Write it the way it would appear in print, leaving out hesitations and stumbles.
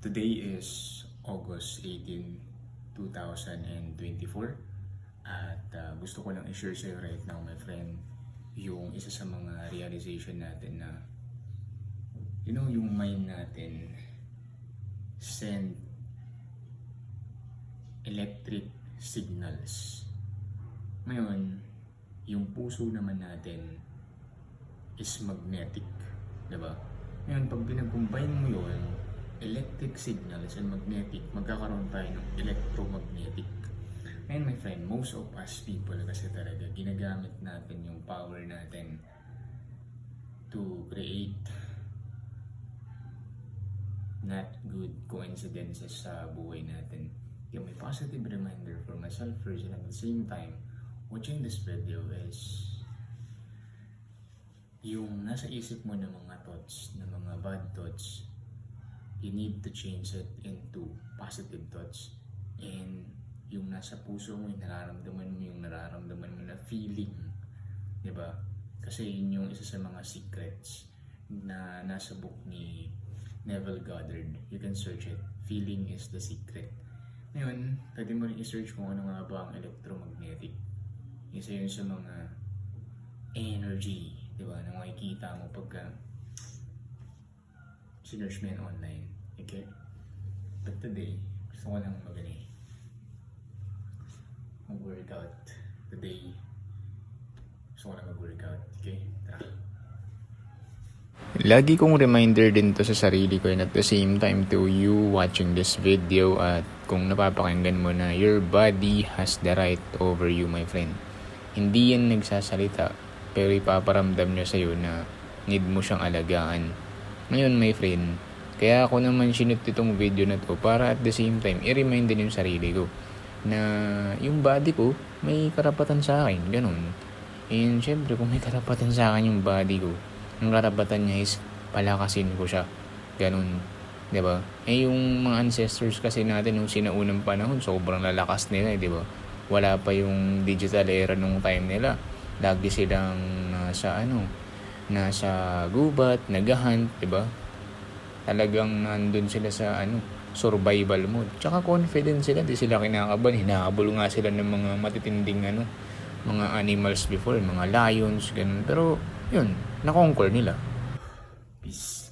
Today is August 18, 2024 at gusto ko lang i-share sa'yo right now, my friend, yung isa sa mga realization natin na yung mind natin send electric signals. Ngayon, yung puso naman natin is magnetic, diba? Ngayon, pag pinag-combine mo yun, electric signals and magnetic, magkakaroon tayo ng electromagnetic. And my friend, most of us people kasi talaga ginagamit natin yung power natin to create not good coincidences sa buhay natin. Yung may positive reminder for myself first, and at the same time, watching this video is yung nasa isip mo ng mga thoughts, ng mga bad thoughts, you need to change it into positive thoughts. And yung nasa puso mo, yung nararamdaman mo na feeling, di ba? Kasi yun yung isa sa mga secrets na nasa book ni Neville Goddard. You can search it. Feeling is the secret. Ngayon, pwede mo rin i-search kung ano nga ba ang electromagnetic. Isa yun sa mga energy, di ba, na makikita mo pagka sinerch mo yan online. Okay? But today, gusto ko lang mag-workout. Today, gusto ko lang mag-workout. Okay? Tara. Lagi kong reminder din to sa sarili ko and at the same time to you watching this video, at kung napapakinggan mo na your body has the right over you, my friend. Hindi yan nagsasalita pero ipaparamdam niya sa'yo na need mo siyang alagaan. Ngayon, my friend, kaya ako naman sinut itong video na to para at the same time i-remind din yung sarili ko na yung body ko may karapatan sa akin, ganun. And syempre kung may karapatan sa akin yung body ko, ang karapatan niya is palakasin ko siya, ganun, diba? Yung mga ancestors kasi natin nung sinaunang panahon, sobrang lalakas nila, diba? Wala pa yung digital era nung time nila. Lagi silang nasa gubat, nag-hunt, diba? Talagang nandun sila sa survival mode. Tsaka confident sila, di sila kinakabahan. Hinahabol nga sila ng mga matitinding mga animals before, mga lions, ganun. Pero yun, na-conquer nila. Peace.